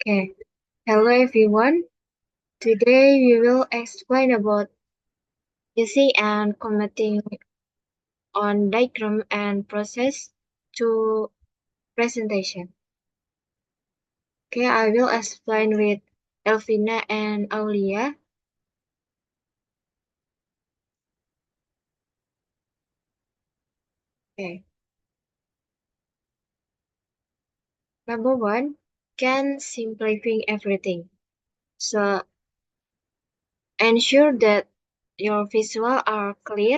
Okay, hello everyone. Today we will explain about using and commenting on diagram and process to presentation. Okay, I will explain with Elvina and Aulia. Okay. Number one, can simplifying everything. So ensure that your visuals are clear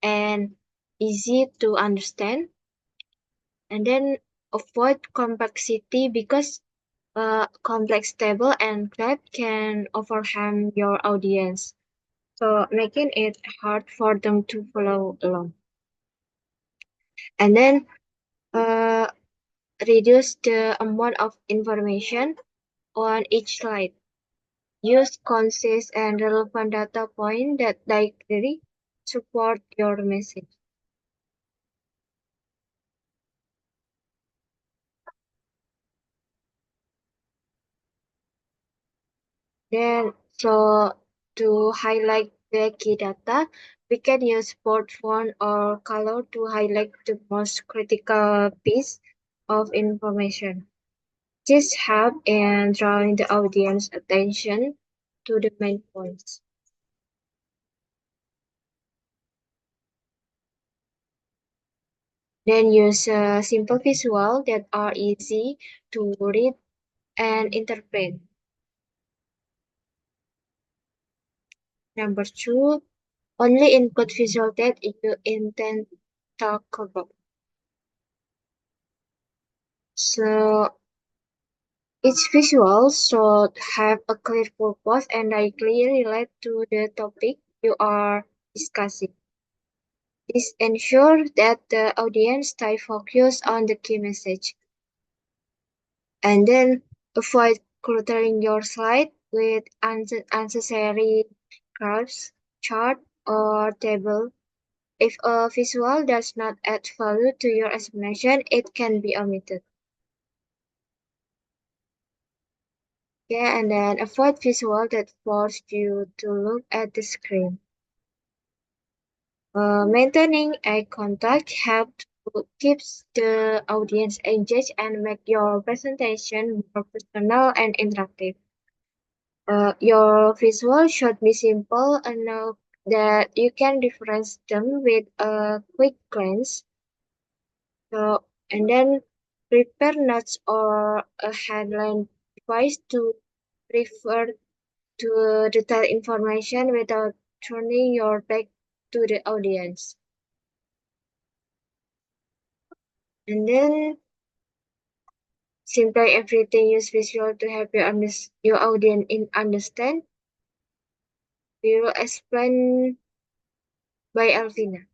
and easy to understand, and then avoid complexity because complex table and graph can overwhelm your audience, so making it hard for them to follow along. And then uh, reduce the amount of information on each slide. Use concise and relevant data points that directly support your message. Then, so to highlight the key data, we can use bold font or color to highlight the most critical piece of information. This helps in drawing the audience attention to the main points. Then use simple visuals that are easy to read and interpret. Number two, only include visual that you intend to talk about. So each visual should have a clear purpose and directly relate to the topic you are discussing. This ensures that the audience stay focused on the key message. And then avoid cluttering your slide with unnecessary graphs, chart, or table. If a visual does not add value to your explanation, it can be omitted. Yeah, and then avoid visual that force you to look at the screen. Maintaining eye contact helps to keeps the audience engaged and make your presentation more personal and interactive. Your visual should be simple enough that you can reference them with a quick glance. So, and then prepare notes or a headline device to refer to detailed information without turning your back to the audience. And then simplify everything, use visual to help your audience understand. We will explain by Alvina.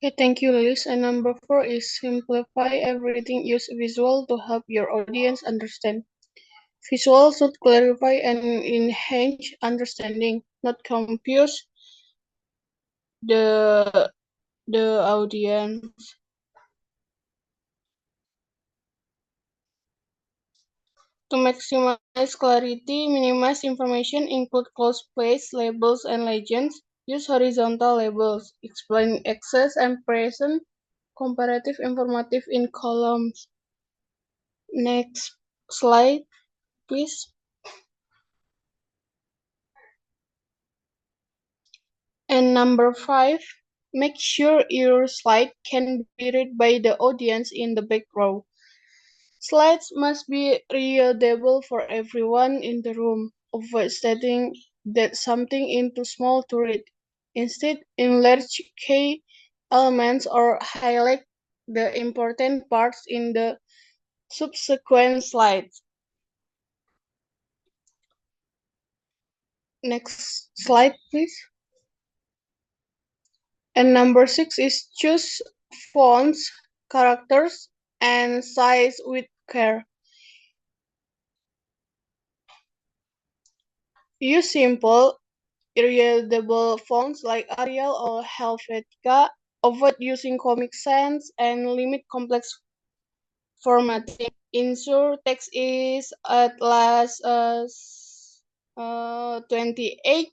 Okay, thank you, Liz. And number four is simplify everything. Use visual to help your audience understand. Visual should clarify and enhance understanding, not confuse the audience. To maximize clarity, minimize information, include close place, labels, and legends. Use horizontal labels. Explain access and present. Comparative informative in columns. Next slide, please. And number five, make sure your slide can be read by the audience in the back row. Slides must be readable for everyone in the room. Avoid stating that something is too small to read. Instead, enlarge key elements or highlight the important parts in the subsequent slides. Next slide, please. And number six is choose fonts, characters, and size with care. Use simple, readable fonts like Arial or Helvetica, avoid using Comic Sans, and limit complex formatting. Ensure text is at least 28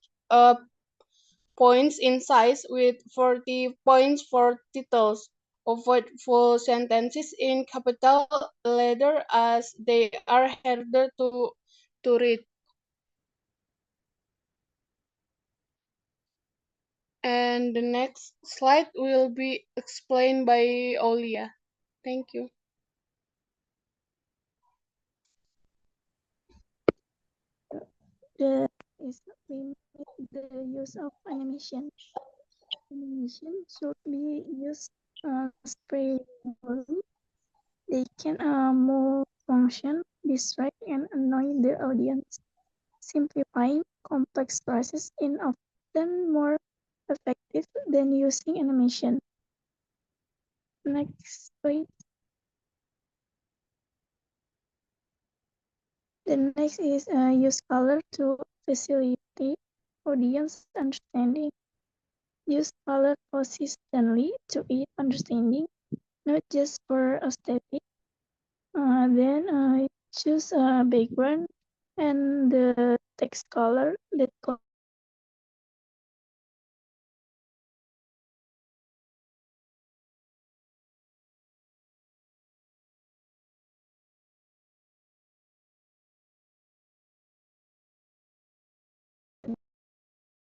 points in size with 40 points for titles. Avoid full sentences in capital letter as they are harder to read. And the next slide will be explained by Olia. Thank you. The is limit the use of animation. Animation should be used sparingly. They can move, function, distract, and annoy the audience. Simplifying complex processes is often more effective than using animation. Next slide. The next is use color to facilitate audience understanding. Use color consistently to aid understanding, not just for aesthetic. Then choose a background and the text color that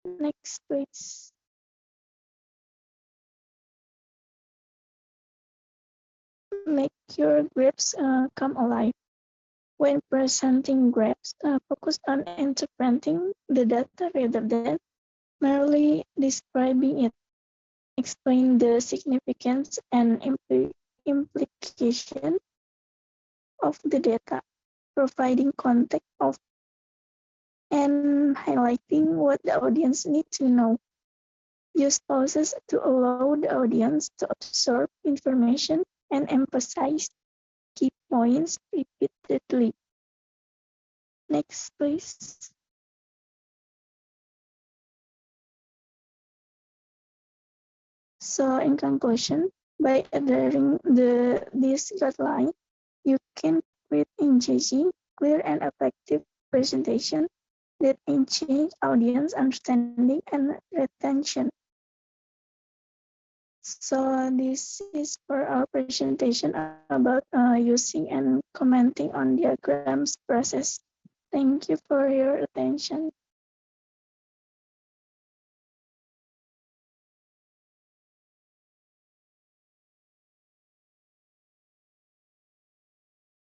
next please. Make your graphs come alive. When presenting graphs, focus on interpreting the data rather than merely describing it. Explain the significance and implication of the data, providing context of and highlighting what the audience needs to know. Use pauses to allow the audience to absorb information and emphasize key points repeatedly. Next, please. So, in conclusion, by adhering this guideline, you can create engaging, clear, and effective presentation that enhance audience understanding and retention. So this is for our presentation about using and commenting on diagrams process. Thank you for your attention.